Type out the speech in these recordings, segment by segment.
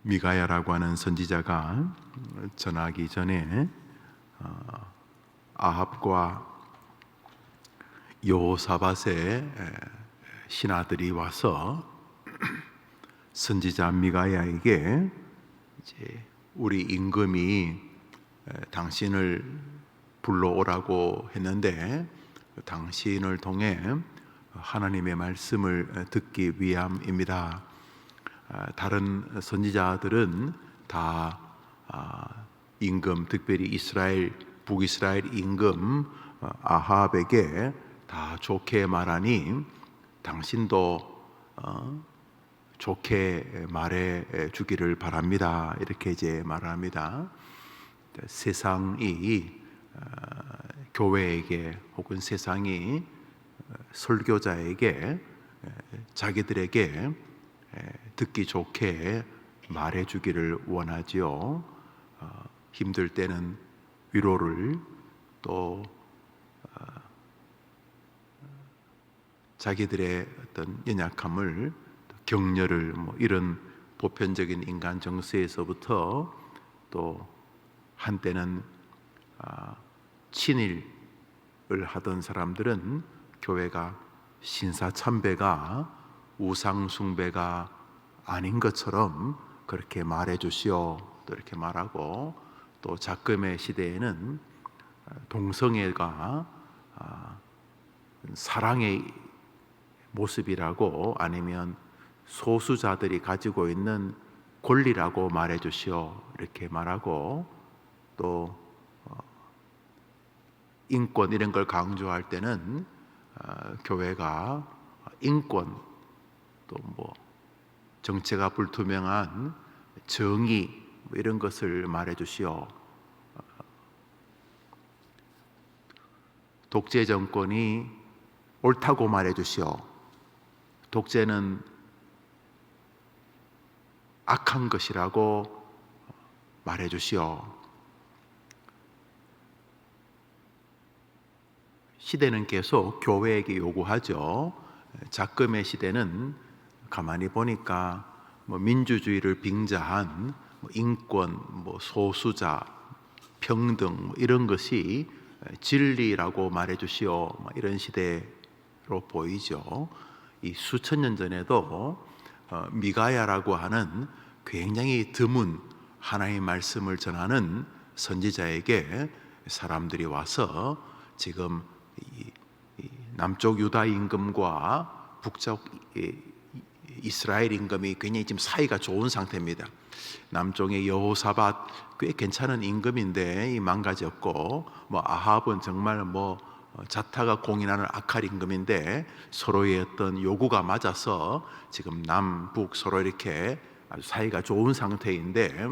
미가야라고 하는 선지자가 전하기 전에 아합과 여호사밧의 신하들이 와서 선지자 미가야에게 이제 우리 임금이 당신을 불러오라고 했는데 당신을 통해 하나님의 말씀을 듣기 위함입니다. 다른 선지자들은 다 임금, 특별히 북이스라엘 임금 아합에게 다 좋게 말하니 당신도 좋게 말해 주기를 바랍니다. 이렇게 이제 말합니다. 세상이 교회에게 혹은 세상이 설교자에게 자기들에게 듣기 좋게 말해 주기를 원하지요. 힘들 때는 위로를, 또 자기들의 어떤 연약함을, 격려를, 이런 보편적인 인간 정서에서부터 또 한때는 친일을 하던 사람들은 교회가 신사참배가 우상숭배가 아닌 것처럼 그렇게 말해 주시오, 또 이렇게 말하고, 또 작금의 시대에는 동성애가 사랑의 모습이라고, 아니면 소수자들이 가지고 있는 권리라고 말해 주시오, 이렇게 말하고, 또 인권 이런 걸 강조할 때는 교회가 인권, 또 정체가 불투명한 정의 이런 것을 말해 주시오. 독재 정권이 옳다고 말해 주시오. 독재는 악한 것이라고 말해 주시오. 시대는 계속 교회에게 요구하죠. 작금의 시대는 가만히 보니까 민주주의를 빙자한 인권, 소수자, 평등 이런 것이 진리라고 말해 주시오, 이런 시대로 보이죠. 이 수천 년 전에도 미가야라고 하는 굉장히 드문 하나님의 말씀을 전하는 선지자에게 사람들이 와서 지금 남쪽 유다 임금과 북쪽 이스라엘 임금이 굉장히 지금 사이가 좋은 상태입니다. 남쪽의 여호사밧 꽤 괜찮은 임금인데 망가졌고, 아합은 정말 자타가 공인하는 악할 임금인데 서로의 어떤 요구가 맞아서 지금 남북 서로 이렇게 아주 사이가 좋은 상태인데,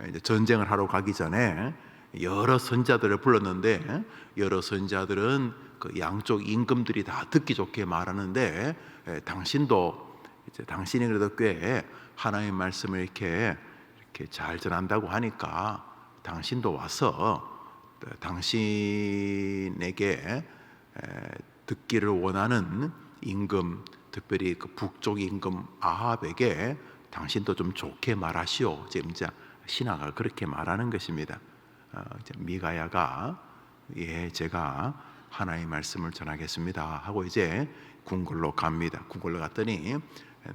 이제 전쟁을 하러 가기 전에 여러 선자들을 불렀는데 여러 선자들은 그 양쪽 임금들이 다 듣기 좋게 말하는데, 당신이 그래도 꽤 하나님의 말씀을 이렇게 잘 전한다고 하니까 당신도 와서 당신에게 듣기를 원하는 임금, 특별히 그 북쪽 임금 아합에게 당신도 좀 좋게 말하시오. 지금 신하가 그렇게 말하는 것입니다. 미가야가 제가 하나님의 말씀을 전하겠습니다 하고 이제 궁궐로 갑니다. 궁궐로 갔더니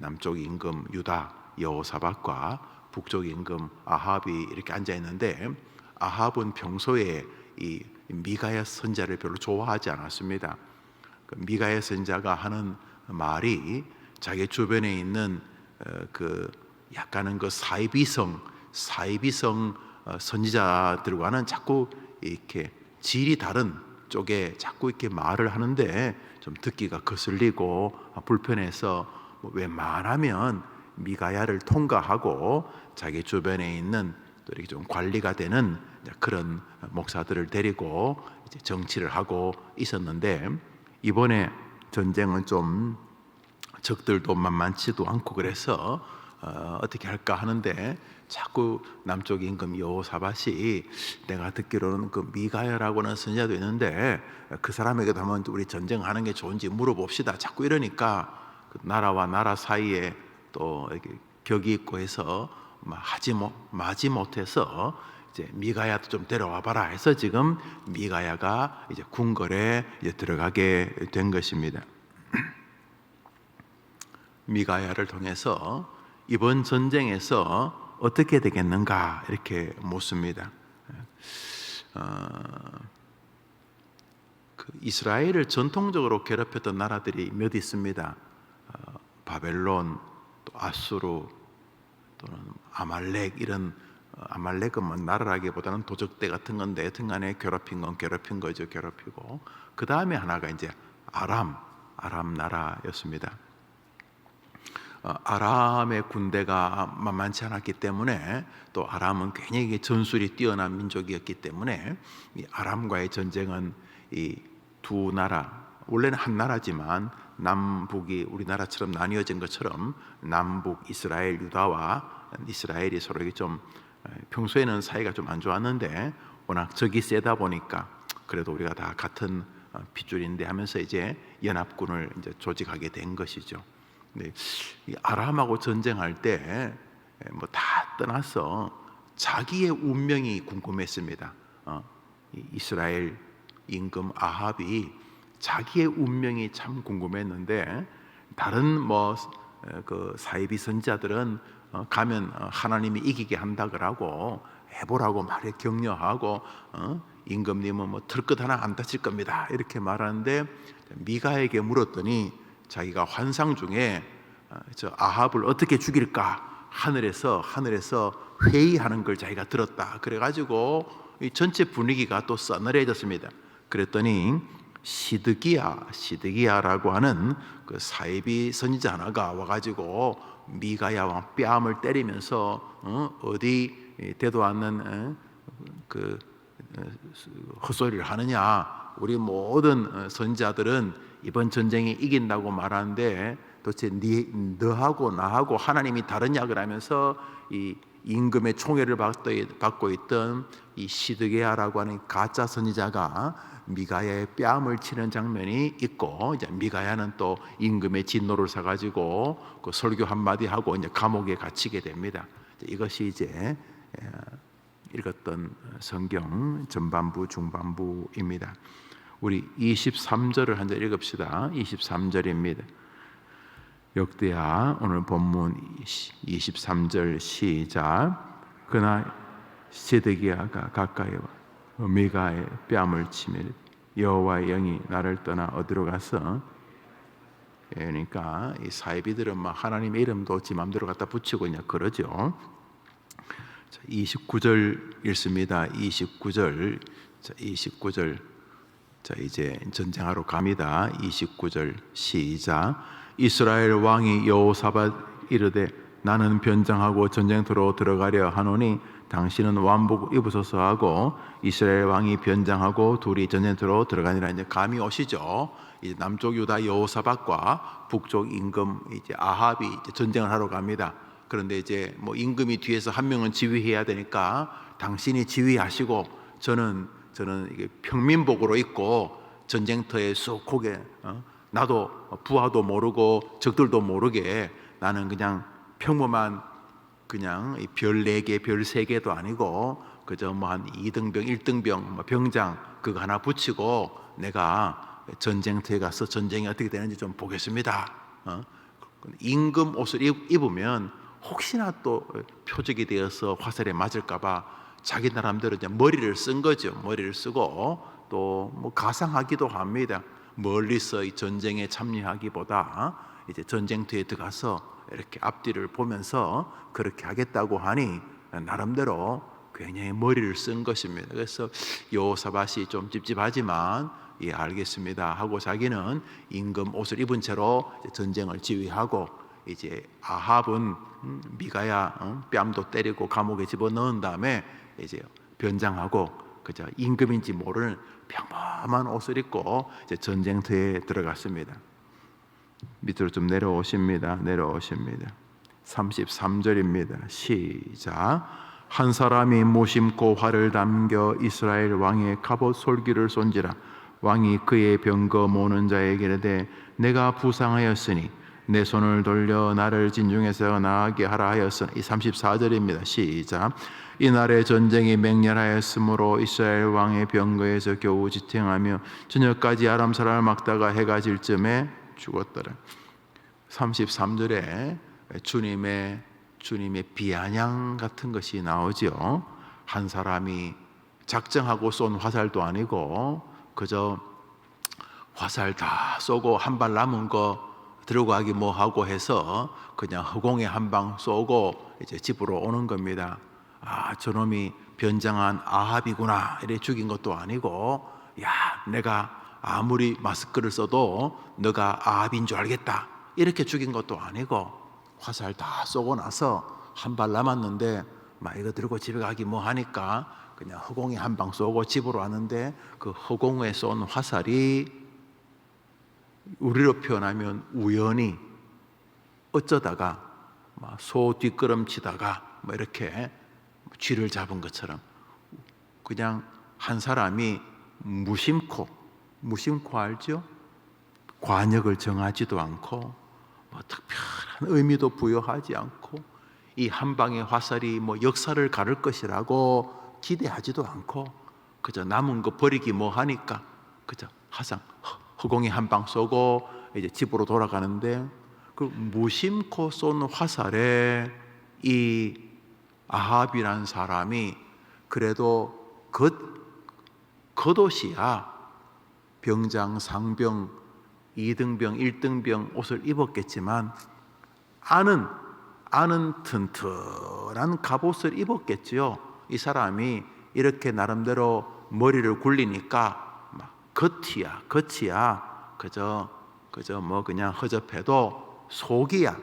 남쪽 임금 유다 여호사밧과 북쪽 임금 아합이 이렇게 앉아 있는데, 아합은 평소에 이 미가야 선자를 별로 좋아하지 않았습니다. 그 미가야 선자가 하는 말이 자기 주변에 있는 약간은 사이비성 선지자들과는 자꾸 이렇게 질이 다른 쪽에 자꾸 이렇게 말을 하는데 좀 듣기가 거슬리고 불편해서 웬만하면 미가야를 통과하고 자기 주변에 있는 또 이렇게 좀 관리가 되는 그런 목사들을 데리고 이제 정치를 하고 있었는데, 이번에 전쟁은 좀 적들도 만만치도 않고 그래서 어떻게 할까 하는데, 자꾸 남쪽 임금 여호사밧이 내가 듣기로는 그 미가야라고 하는 선지자도 있는데 그 사람에게도 한번 우리 전쟁하는 게 좋은지 물어봅시다. 자꾸 이러니까 그 나라와 나라 사이에 또 이렇게 격이 있고 해서 마지 못해서 이제 미가야도 좀 데려와 봐라 해서 지금 미가야가 이제 궁궐에 이제 들어가게 된 것입니다. 미가야를 통해서 이번 전쟁에서 어떻게 되겠는가 이렇게 묻습니다. 이스라엘을 전통적으로 괴롭혔던 나라들이 몇 있습니다. 바벨론, 또 아수르, 또는 아말렉, 이런 아말렉은 뭐 나라라기보다는 도적대 같은 건데 등간에 괴롭힌 건 괴롭힌 거죠. 괴롭히고 그 다음에 하나가 이제 아람 나라였습니다. 아람의 군대가 만만치 않았기 때문에 또 아람은 굉장히 전술이 뛰어난 민족이었기 때문에 이 아람과의 전쟁은 이 두 나라, 원래는 한 나라지만 남북이 우리나라처럼 나뉘어진 것처럼 남북 이스라엘 유다와 이스라엘이 서로 좀 평소에는 사이가 좀 안 좋았는데 워낙 적이 세다 보니까 그래도 우리가 다 같은 핏줄인데 하면서 이제 연합군을 이제 조직하게 된 것이죠. 근데 이 아람하고 전쟁할 때 뭐 다 떠나서 자기의 운명이 궁금했습니다. 이스라엘 임금 아합이 자기의 운명이 참 궁금했는데 다른 그 사이비 선지자들은 가면 하나님이 이기게 한다 그러고 해보라고 말해 격려하고 임금님은 뭐 들것 하나 안 다칠 겁니다 이렇게 말하는데 미가에게 물었더니 자기가 환상 중에 저 아합을 어떻게 죽일까 하늘에서 회의하는 걸 자기가 들었다. 그래가지고 이 전체 분위기가 또 싸늘해졌습니다. 그랬더니 시드기야라고 하는 그 사이비 선지자 하나가 와가지고 미가야 왕 뺨을 때리면서 어디 되도 않는 그 헛소리를 하느냐. 우리 모든 선지자들은 이번 전쟁에 이긴다고 말하는데 도대체 너하고 나하고 하나님이 다르냐 그러면서 이 임금의 총애를 받고 있던 이 시드게야라고 하는 가짜 선지자가 미가야의 뺨을 치는 장면이 있고 이제 미가야는 또 임금의 진노를 사가지고 그 설교 한마디 하고 이제 감옥에 갇히게 됩니다. 이것이 이제 읽었던 성경 전반부 중반부입니다. 우리 23절을 한 절 읽읍시다. 23절입니다. 역대하 오늘 본문 23절 시작. 그날 시드기야가 가까이 와 미가의 뺨을 치며 여호와의 영이 나를 떠나 어디로 가서, 그러니까 이 사이비들은 막 하나님의 이름도 지 맘대로 갖다 붙이고 그냥 그러죠. 29절 읽습니다. 29절. 자 이제 전쟁하러 갑니다. 29절 시작. 이스라엘 왕이 여호사밧 이르되 나는 변장하고 전쟁터로 들어가려 하노니 당신은 왕복 입으소서 하고 이스라엘 왕이 변장하고 둘이 전쟁터로 들어가니라. 이제 감이 오시죠. 이제 남쪽 유다 여호사밧과 북쪽 임금 이제 아합이 이제 전쟁을 하러 갑니다. 그런데 이제 뭐 임금이 뒤에서 한 명은 지휘해야 되니까 당신이 지휘하시고 저는 이게 평민복으로 입고 전쟁터에 쑥 고개 나도 부하도 모르고 적들도 모르게 나는 그냥 평범한 그냥 별 4개, 별 3개도 아니고 그저 뭐 한 2등병, 1등병 병장 그거 하나 붙이고 내가 전쟁터에 가서 전쟁이 어떻게 되는지 좀 보겠습니다. 임금 옷을 입으면 혹시나 또 표적이 되어서 화살에 맞을까봐 자기 나름대로 이제 머리를 쓴 거죠. 머리를 쓰고 또 뭐 가상하기도 합니다. 멀리서 이 전쟁에 참여하기보다 이제 전쟁터에 들어가서 이렇게 앞뒤를 보면서 그렇게 하겠다고 하니 나름대로 굉장히 머리를 쓴 것입니다. 그래서 여호사밧이 좀 찝찝하지만 예 알겠습니다 하고 자기는 임금 옷을 입은 채로 전쟁을 지휘하고 이제 아합은 미가야 뺨도 때리고 감옥에 집어넣은 다음에 이제 변장하고 그저 임금인지 모르는 평범한 옷을 입고 이제 전쟁터에 들어갔습니다. 밑으로 좀 내려오십니다. 33절입니다. 시작. 한 사람이 무심코 활을 담겨 이스라엘 왕의 갑옷 솔기를 쏜지라. 왕이 그의 병거 모는 자에게 이르되 내가 부상하였으니 내 손을 돌려 나를 진중에서 나가게 하라 하였으나, 이 34절입니다. 시작. 이날에 전쟁이 맹렬하였으므로 이스라엘 왕의 병거에서 겨우 지탱하며 저녁까지 아람 사람을 막다가 해가 질 쯤에 죽었더라. 33절에 주님의 비아냥 같은 것이 나오죠. 한 사람이 작정하고 쏜 화살도 아니고 그저 화살 다 쏘고 한 발 남은 거 들고 가기 뭐하고 해서 그냥 허공에 한 방 쏘고 이제 집으로 오는 겁니다. 아, 저놈이 변장한 아합이구나 이래 죽인 것도 아니고, 야, 내가 아무리 마스크를 써도 너가 아합인 줄 알겠다 이렇게 죽인 것도 아니고, 화살 다 쏘고 나서 한 발 남았는데 막 이거 들고 집에 가기 뭐 하니까 그냥 허공에 한 방 쏘고 집으로 왔는데, 그 허공에 쏜 화살이 우리로 표현하면 우연히 어쩌다가 소 뒷걸음치다가 뭐 이렇게 쥐를 잡은 것처럼 그냥 한 사람이 무심코 알죠? 관역을 정하지도 않고 뭐 특별한 의미도 부여하지 않고 이 한 방의 화살이 뭐 역사를 가를 것이라고 기대하지도 않고 그저 남은 거 버리기 뭐 하니까 그저 화상 허공에 한 방 쏘고 이제 집으로 돌아가는데, 그 무심코 쏜 화살에 이 아합이란 사람이 그래도 겉옷이야 병장, 상병, 2등병, 1등병 옷을 입었겠지만 안은 튼튼한 갑옷을 입었겠지요. 이 사람이 이렇게 나름대로 머리를 굴리니까 겉이야 그저 뭐 그냥 허접해도 속이야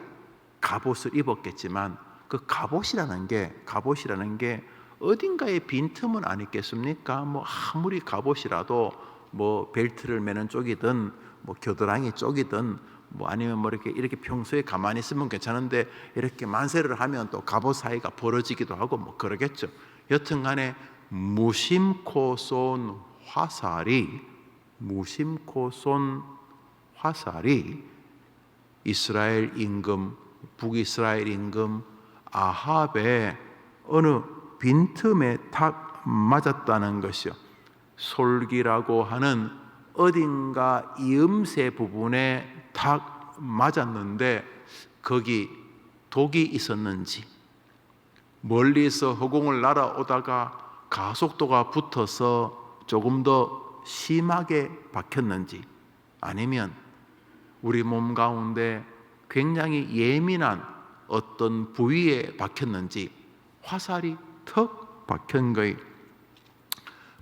갑옷을 입었겠지만, 그 갑옷이라는 게 어딘가에 빈틈은 아니겠습니까? 뭐 아무리 갑옷이라도 뭐 벨트를 매는 쪽이든 뭐 겨드랑이 쪽이든 뭐 아니면 뭐 이렇게 평소에 가만히 있으면 괜찮은데 이렇게 만세를 하면 또 갑옷 사이가 벌어지기도 하고 뭐 그러겠죠. 여튼간에 무심코 쏜 화살이 이스라엘 임금, 북이스라엘 임금 아합의 어느 빈틈에 탁 맞았다는 것이요. 솔기라고 하는 어딘가 이음새 부분에 탁 맞았는데 거기 독이 있었는지, 멀리서 허공을 날아오다가 가속도가 붙어서 조금 더 심하게 박혔는지, 아니면 우리 몸 가운데 굉장히 예민한 어떤 부위에 박혔는지 화살이 턱 박힌 거예요.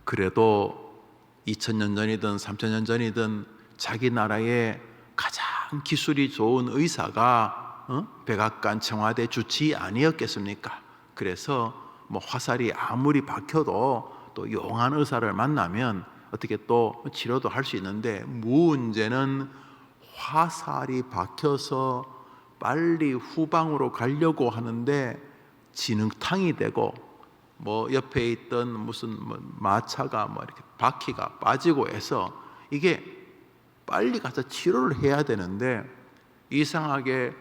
그래도 2000년 전이든 3000년 전이든 자기 나라의 가장 기술이 좋은 의사가 백악관 청와대 주치 아니었겠습니까? 그래서 뭐 화살이 아무리 박혀도 또 용한 의사를 만나면 어떻게 또 치료도 할 수 있는데, 문제는 화살이 박혀서 빨리 후방으로 가려고 하는데 진흙탕이 되고 뭐 옆에 있던 무슨 뭐 마차가 뭐 이렇게 바퀴가 빠지고 해서 이게 빨리 가서 치료를 해야 되는데, 이상하게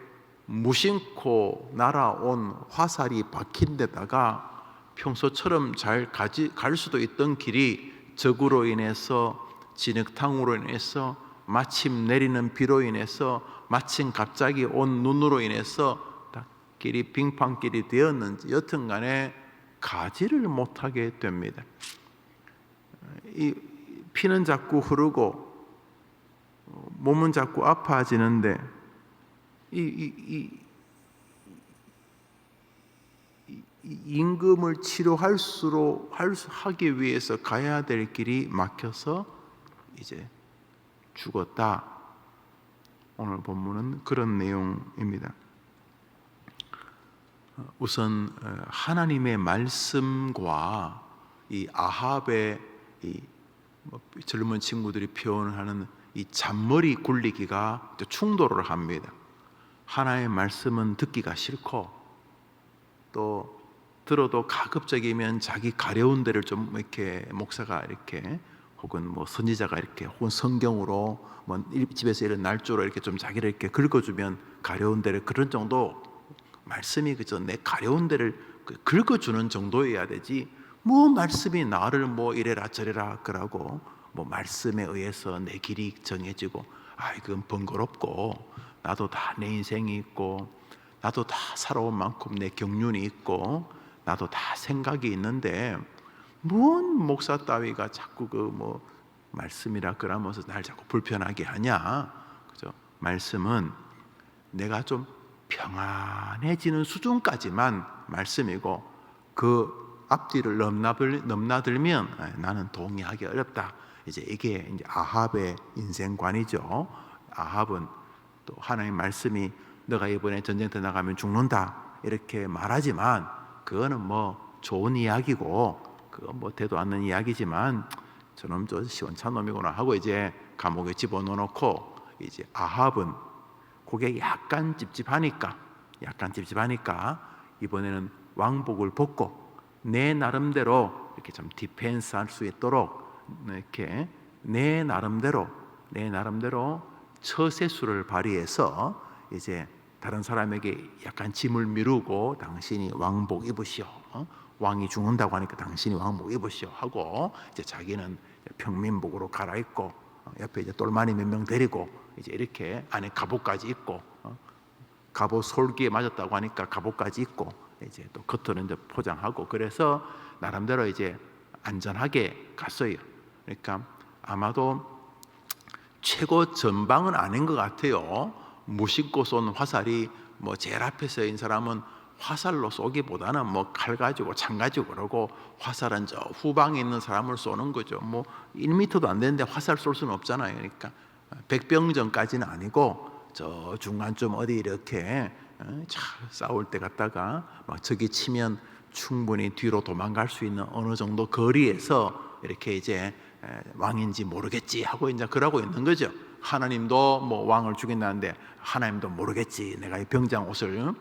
무심코 날아온 화살이 박힌 데다가 평소처럼 잘 갈 수도 있던 길이 적으로 인해서, 진흙탕으로 인해서, 마침 내리는 비로 인해서, 마침 갑자기 온 눈으로 인해서 길이 빙판길이 되었는지 여튼간에 가지를 못하게 됩니다. 이 피는 자꾸 흐르고 몸은 자꾸 아파지는데 임금을 하기 위해서 가야 될 길이 막혀서 이제 죽었다. 오늘 본문은 그런 내용입니다. 우선 하나님의 말씀과 이 아합의 이 젊은 친구들이 표현하는 이 잔머리 굴리기가 충돌을 합니다. 하나님의 말씀은 듣기가 싫고, 또 들어도 가급적이면 자기 가려운 데를 좀 이렇게 목사가 이렇게 혹은 뭐 선지자가 이렇게 혹은 성경으로 뭐 집에서 이런 날조로 이렇게 좀 자기를 이렇게 긁어주면 가려운 데를 그런 정도 말씀이 그저 내 가려운 데를 긁어주는 정도여야 되지 뭐 말씀이 나를 뭐 이래라 저래라 그러고 뭐 말씀에 의해서 내 길이 정해지고 그건 번거롭고 나도 다 내 인생이 있고 나도 다 살아온 만큼 내 경륜이 있고 나도 다 생각이 있는데 뭔 목사 따위가 자꾸 그 뭐 말씀이라 그러면서 날 자꾸 불편하게 하냐. 그죠? 말씀은 내가 좀 평안해지는 수준까지만 말씀이고 그 앞뒤를 넘나들면 나는 동의하기 어렵다. 이제 이게 이제 아합의 인생관이죠. 아합은 또 하나님의 말씀이 너가 이번에 전쟁터 나가면 죽는다 이렇게 말하지만 그거는 뭐 좋은 이야기고 그건 뭐 되도 않는 이야기지만 저놈 저 시원찮은 놈이구나 하고 이제 감옥에 집어넣어놓고 이제 아합은 그게 약간 찝찝하니까 이번에는 왕복을 벗고 내 나름대로 이렇게 좀 디펜스 할 수 있도록 이렇게 내 나름대로 처세술을 발휘해서 이제 다른 사람에게 약간 짐을 미루고 당신이 왕복 입으시오. 왕이 죽는다고 하니까 당신이 왕복 입으시오 하고 이제 자기는 평민복으로 갈아입고 옆에 이제 똘마니 몇 명 데리고 이제 이렇게 안에 갑옷까지 입고 갑옷 솔기에 맞았다고 하니까 갑옷까지 입고 이제 또 겉으로 이제 포장하고 그래서 나름대로 이제 안전하게 갔어요. 그러니까 아마도 최고 전방은 아닌 것 같아요. 무심코 쏜 화살이 뭐 제일 앞에 서 있는 사람은 화살로 쏘기보다는 뭐 칼 가지고 창 가지고 그러고 화살은 저 후방에 있는 사람을 쏘는 거죠. 뭐 1m도 안 되는데 화살 쏠 수는 없잖아요. 그러니까 백병전까지는 아니고 저 중간쯤 어디 이렇게 싸울 때 갔다가 막 저기 치면 충분히 뒤로 도망갈 수 있는 어느 정도 거리에서 이렇게 이제 왕인지 모르겠지 하고 이제 그러고 있는 거죠. 하나님도 뭐 왕을 죽인다는데 하나님도 모르겠지. 내가 이 병장 옷을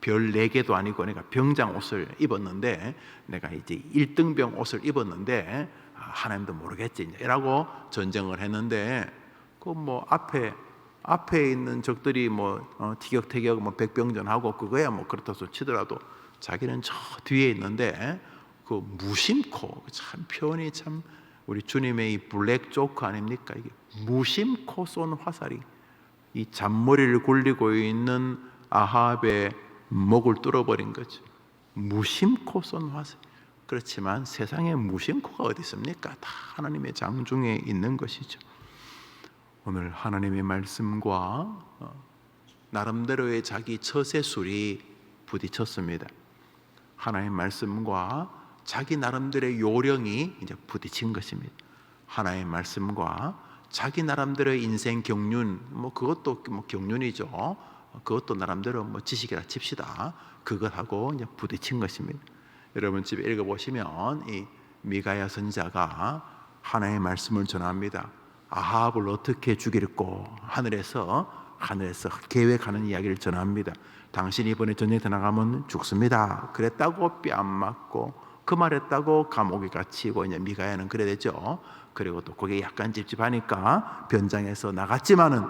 별 4개도 아니고 내가 병장 옷을 입었는데 내가 이제 1등병 옷을 입었는데 하나님도 모르겠지. 이라고 전쟁을 했는데 그 뭐 앞에 있는 적들이 뭐 티격태격 뭐 백병전하고 그거야 뭐 그렇다고 치더라도 자기는 저 뒤에 있는데 그 무심코 참 표현이 참 우리 주님의 이 블랙 조크 아닙니까? 이게 무심코 쏜 화살이 이 잔머리를 굴리고 있는 아합의 목을 뚫어버린 거죠. 무심코 쏜 화살. 그렇지만 세상에 무심코가 어디 있습니까? 다 하나님의 장중에 있는 것이죠. 오늘 하나님의 말씀과 나름대로의 자기 처세술이 부딪혔습니다. 하나님의 말씀과 자기 나름대로의 요령이 이제 부딪힌 것입니다. 하나님의 말씀과 자기 나름대로의 인생 경륜, 뭐 그것도 뭐 경륜이죠. 그것도 나름대로 뭐 지식이라 칩시다. 그것하고 이제 부딪힌 것입니다. 여러분 집에 읽어보시면 이 미가야 선지자가 하나님의 말씀을 전합니다. 아합을 어떻게 죽일고 하늘에서 계획하는 이야기를 전합니다. 당신이 이번에 전쟁터 나가면 죽습니다. 그랬다고 뺨 맞고 그 말했다고 감옥에 갇히고 이제 미가야는 그래 되죠. 그리고 또 거기에 약간 찝찝하니까 변장해서 나갔지만은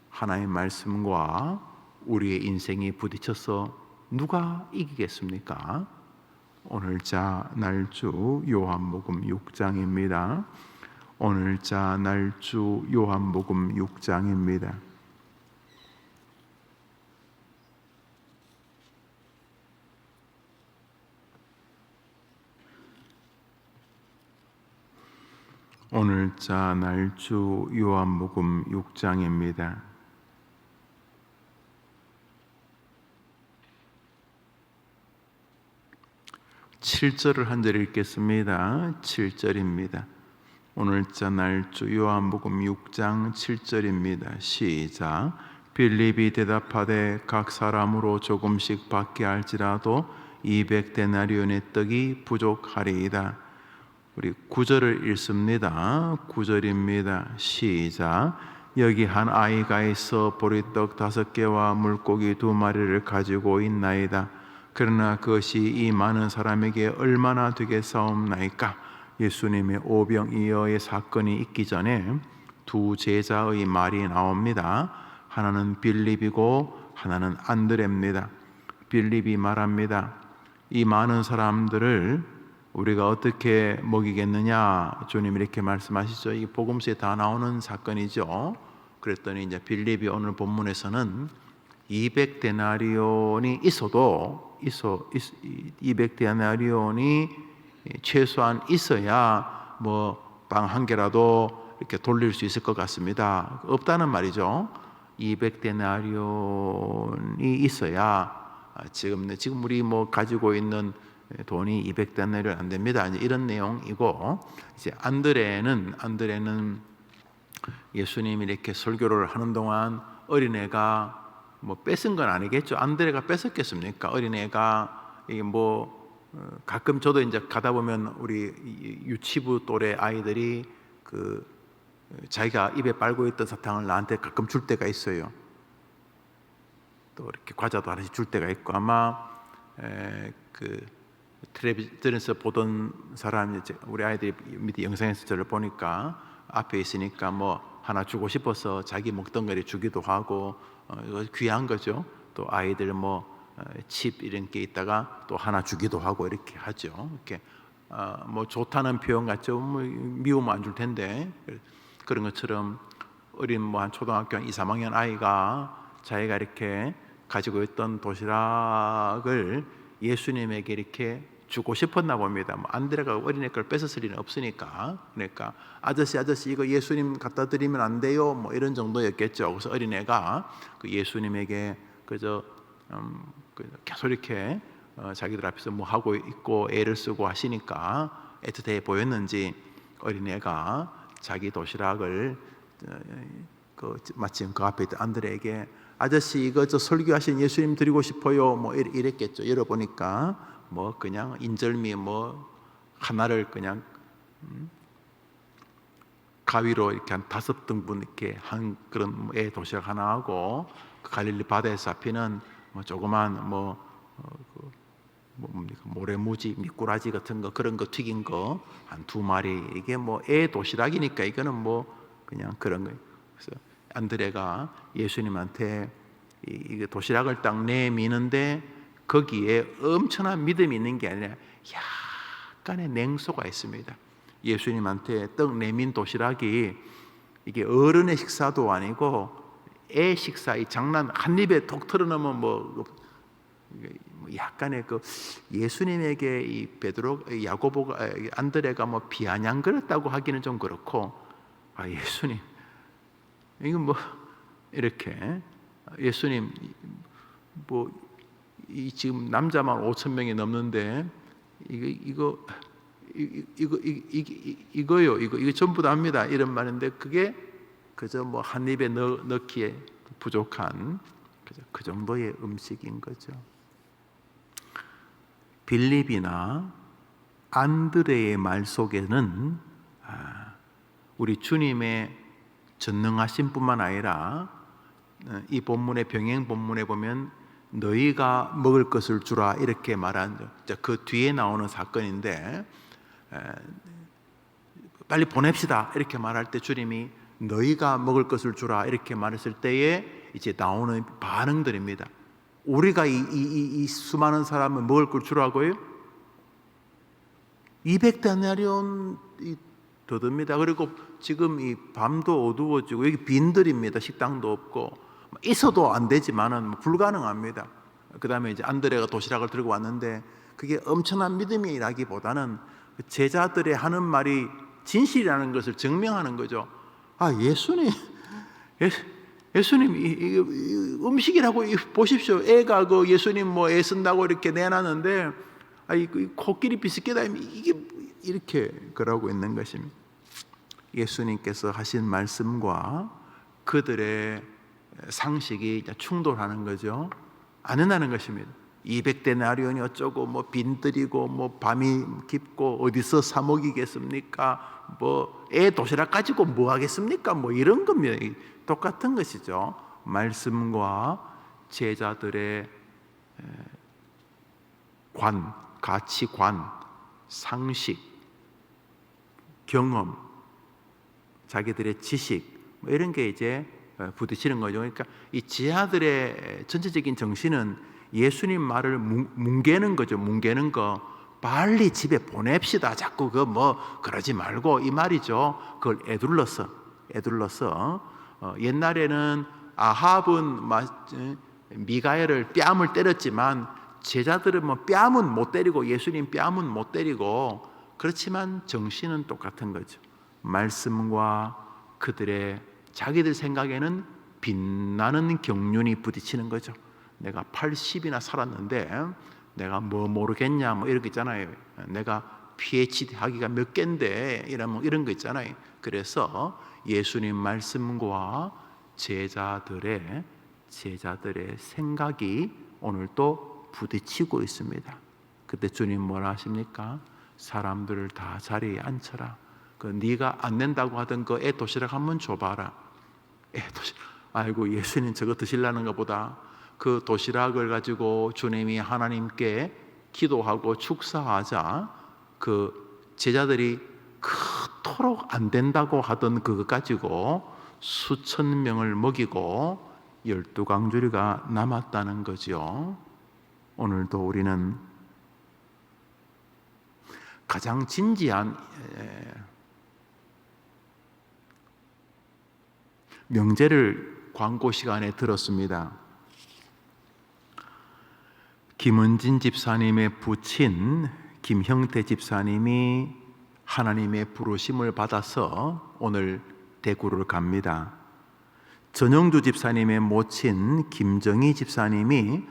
하나님의 말씀과 우리의 인생이 부딪혀서 누가 이기겠습니까? 오늘자 날주 요한복음 6장입니다. 오늘자 날주 요한복음 6장입니다. 오늘자 날주 요한복음 6장입니다. 7절을 한 절 읽겠습니다. 7절입니다. 오늘자 날주 요한복음 6장 7절입니다. 시작. 빌립이 대답하되 각 사람으로 조금씩 받게 할지라도 200데나리온의 떡이 부족하리이다. 우리 9절을 읽습니다. 9절입니다. 시작. 여기 한 아이가 있어 보리떡 5개와 물고기 2마리를 가지고 있나이다. 그러나 그것이 이 많은 사람에게 얼마나 되겠사옵나이까? 예수님의 오병이어의 사건이 있기 전에 두 제자의 말이 나옵니다. 하나는 빌립이고 하나는 안드레입니다. 빌립이 말합니다. 이 많은 사람들을 우리가 어떻게 먹이겠느냐? 주님 이렇게 말씀하시죠. 이 복음서에 다 나오는 사건이죠. 그랬더니 이제 빌립이 오늘 본문에서는 200데나리온이 있어도 200데나리온이 최소한 있어야 뭐 빵 한 개라도 이렇게 돌릴 수 있을 것 같습니다. 없다는 말이죠. 200데나리온이 있어야 지금 우리 뭐 가지고 있는 돈이 200데나리온 안 됩니다. 이런 내용이고, 이제 안드레는 예수님이 이렇게 설교를 하는 동안 어린애가 뭐 뺏은 건 아니겠죠. 안드레가 뺏었겠습니까? 어린애가 이게 뭐 가끔 저도 이제 가다 보면 우리 유치부 또래 아이들이 그 자기가 입에 빨고 있던 사탕을 나한테 가끔 줄 때가 있어요. 또 이렇게 과자도 하나씩 줄 때가 있고, 아마 그 텔레비전에서 보던 사람이 우리 아이들이 밑에 영상에서 저를 보니까 앞에 있으니까 뭐 하나 주고 싶어서 자기 먹던 거를 주기도 하고, 이거 귀한 거죠. 또 아이들 뭐 칩 이런 게 있다가 또 하나 주기도 하고 이렇게 하죠. 이렇게 뭐 좋다는 표현 같죠. 뭐 미우면 안 줄 텐데, 그런 것처럼 어린 뭐 한 초등학교 2, 3학년 아이가 자기가 이렇게 가지고 있던 도시락을 예수님에게 이렇게 주고 싶었나 봅니다. 뭐 안드레가 어린애 걸 뺏었을 리는 없으니까. 그러니까 아저씨 이거 예수님 갖다 드리면 안 돼요? 뭐 이런 정도였겠죠. 그래서 어린애가 그 예수님에게 그저 계속 이렇게 자기들 앞에서 뭐 하고 있고 애를 쓰고 하시니까 애틋해 보였는지 어린애가 자기 도시락을 마침 그 앞에 있던 안드레에게 아저씨 이거 저 설교하신 예수님 드리고 싶어요. 뭐 이랬겠죠. 열어보니까 뭐 그냥 인절미 뭐 하나를 그냥 가위로 이렇게 한 5등분 이렇게 한 그런 애 도시락 하나 하고, 그 갈릴리 바다에서 잡히는 뭐 조그만 모래무지, 미꾸라지 같은 거, 그런 거 튀긴 거 한 2마리, 이게 뭐 애 도시락이니까 이거는 뭐 그냥 그런 거예요. 그래서 안드레가 예수님한테 이 도시락을 딱 내미는데 거기에 엄청난 믿음이 있는 게 아니라 약간의 냉소가 있습니다. 예수님한테 떡 내민 도시락이 이게 어른의 식사도 아니고 애 식사, 이 장난 한 입에 톡 털어넣으면 뭐 약간의 그 예수님에게 이 베드로, 야고보가, 안드레가 뭐 비아냥거렸다고 하기는 좀 그렇고, 예수님 이거 뭐 이렇게 예수님 뭐 지금 남자만 5,000명이 넘는데 이거 전부 다 합니다. 이런 말인데 그게 그저 뭐 한 입에 넣기에 부족한 그 정도의 음식인 거죠. 빌립이나 안드레의 말 속에는 우리 주님의 전능하신 뿐만 아니라 이 본문의 병행 본문에 보면 너희가 먹을 것을 주라 이렇게 말한 그 뒤에 나오는 사건인데, 빨리 보냅시다 이렇게 말할 때 주님이 너희가 먹을 것을 주라 이렇게 말했을 때에 이제 나오는 반응들입니다. 우리가 이 수많은 사람을 먹을 걸 주라고요? 200데나리온 더 듭니다. 그리고 지금 이 밤도 어두워지고 여기 빈들입니다. 식당도 없고 있어도 안 되지만은 불가능합니다. 그 다음에 이제 안드레가 도시락을 들고 왔는데 그게 엄청난 믿음이라기보다는 제자들의 하는 말이 진실이라는 것을 증명하는 거죠. 예수님 이 음식이라고 보십시오. 애가 그 예수님 뭐 애 쓴다고 이렇게 내놨는데 코끼리 비스킷 아니면 이게 이렇게 그러고 있는 것입니다. 예수님께서 하신 말씀과 그들의 상식이 충돌하는 거죠. 안 된다는 것입니다. 200데나리온이 어쩌고 뭐 빈들이고 뭐 밤이 깊고 어디서 사 먹이겠습니까? 뭐 애 도시락 가지고 뭐 하겠습니까? 뭐 이런 겁니다. 똑같은 것이죠. 말씀과 제자들의 가치관, 상식, 경험, 자기들의 지식 뭐 이런 게 이제 부딪히는 거죠. 그러니까 이 지하들의 전체적인 정신은 예수님 말을 뭉개는 거죠. 뭉개는 거. 빨리 집에 보냅시다. 자꾸 그 뭐 그러지 말고 이 말이죠. 그걸 에둘러서 옛날에는 아합은 미가엘을 뺨을 때렸지만 제자들은 뭐 뺨은 못 때리고 예수님 뺨은 못 때리고, 그렇지만 정신은 똑같은 거죠. 말씀과 그들의 자기들 생각에는 빛나는 경륜이 부딪히는 거죠. 내가 80이나 살았는데 내가 뭐 모르겠냐 뭐 이런 거 있잖아요. 내가 PhD 학위가 몇 개인데 이런 거 있잖아요. 그래서 예수님 말씀과 제자들의 생각이 오늘 또 부딪히고 있습니다. 그때 주님 뭐라 하십니까? 사람들을 다 자리에 앉혀라. 그 네가 안 낸다고 하던 그 애 도시락 한번 줘봐라. 애 도시락. 아이고, 예수님 저거 드시려는 것보다 그 도시락을 가지고 주님이 하나님께 기도하고 축사하자 그 제자들이 그토록 안 된다고 하던 그것 가지고 수천 명을 먹이고 12강주리가 남았다는 거죠. 오늘도 우리는 가장 진지한 명제를 광고 시간에 들었습니다. 김은진 집사님의 부친 김형태 집사님이 하나님의 부르심을 받아서 오늘 대구를 갑니다. 전영주 집사님의 모친 김정희 집사님이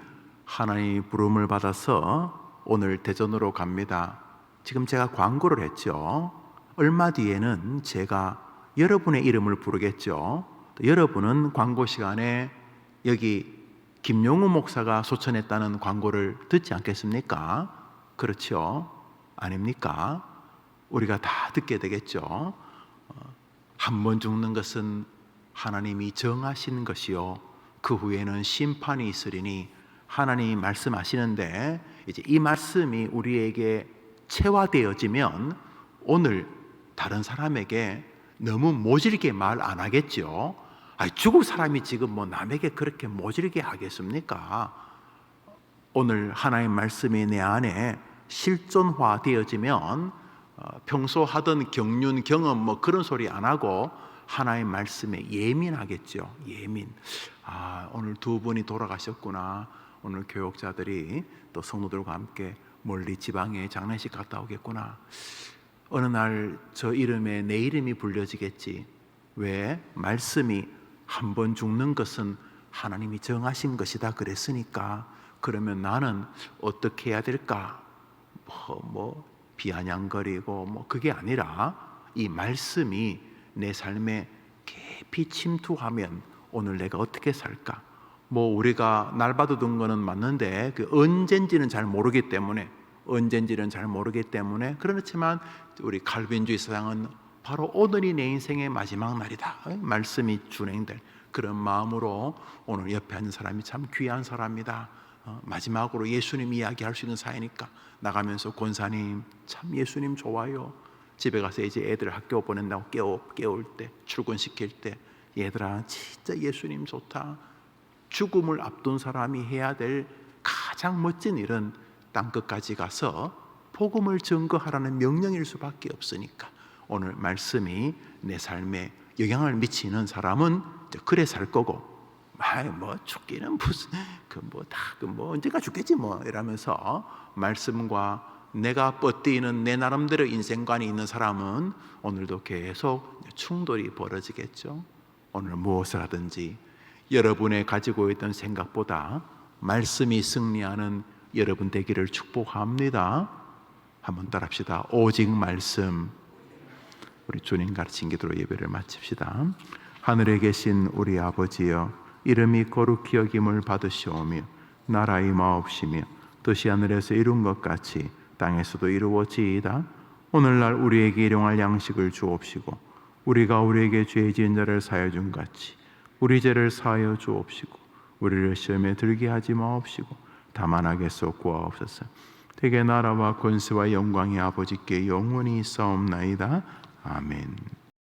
하나님의 부름을 받아서 오늘 대전으로 갑니다. 지금 제가 광고를 했죠. 얼마 뒤에는 제가 여러분의 이름을 부르겠죠. 여러분은 광고 시간에 여기 김용우 목사가 소천했다는 광고를 듣지 않겠습니까? 그렇죠? 아닙니까? 우리가 다 듣게 되겠죠. 한 번 죽는 것은 하나님이 정하신 것이요 그 후에는 심판이 있으리니 하나님이 말씀하시는데, 이제 이 말씀이 우리에게 체화되어지면 오늘 다른 사람에게 너무 모질게 말 안 하겠죠. 죽을 사람이 지금 뭐 남에게 그렇게 모질게 하겠습니까? 오늘 하나님 말씀이 내 안에 실존화 되어지면 평소 하던 경륜 경험 뭐 그런 소리 안 하고 하나님 말씀에 예민하겠죠. 예민. 오늘 두 분이 돌아가셨구나. 오늘 교역자들이 또 성도들과 함께 멀리 지방에 장례식 갔다 오겠구나. 어느 날 저 이름에 내 이름이 불려지겠지. 왜? 말씀이 한 번 죽는 것은 하나님이 정하신 것이다 그랬으니까. 그러면 나는 어떻게 해야 될까? 뭐 비아냥거리고 뭐 그게 아니라 이 말씀이 내 삶에 깊이 침투하면 오늘 내가 어떻게 살까? 뭐 우리가 날받아둔 거는 맞는데 그 언젠지는 잘 모르기 때문에 그렇지만 우리 칼빈주의 사상은 바로 오늘이 내 인생의 마지막 날이다. 말씀이 준행될 그런 마음으로 오늘 옆에 앉은 사람이 참 귀한 사람이다. 마지막으로 예수님 이야기할 수 있는 사이니까 나가면서 권사님 참 예수님 좋아요. 집에 가서 이제 애들 학교 보낸다고 깨울 때, 출근시킬 때, 얘들아 진짜 예수님 좋다. 죽음을 앞둔 사람이 해야 될 가장 멋진 일은 땅끝까지 가서 복음을 증거하라는 명령일 수밖에 없으니까 오늘 말씀이 내 삶에 영향을 미치는 사람은 그래 살 거고, 뭐 죽기는 무슨 뭐 언제가 죽겠지 뭐 이러면서 말씀과 내가 뻗뛰는 내 나름대로 인생관이 있는 사람은 오늘도 계속 충돌이 벌어지겠죠. 오늘 무엇을 하든지 여러분의 가지고 있던 생각보다 말씀이 승리하는 여러분 되기를 축복합니다. 한번 따라합시다. 오직 말씀. 우리 주님 가르친 기도로 예배를 마칩시다. 하늘에 계신 우리 아버지여, 이름이 거룩히 여김을 받으시오며 나라 임하옵시며 뜻이 하늘에서 이룬 것 같이 땅에서도 이루어지이다. 오늘날 우리에게 일용할 양식을 주옵시고 우리가 우리에게 죄 지은 자를 사하여 준 같이 우리 죄를 사하여 주옵시고 우리를 시험에 들게 하지 마옵시고 다만 악에서 구하옵소서. 대개 나라와 권세와 영광이 아버지께 영원히 있사옵나이다. 아멘.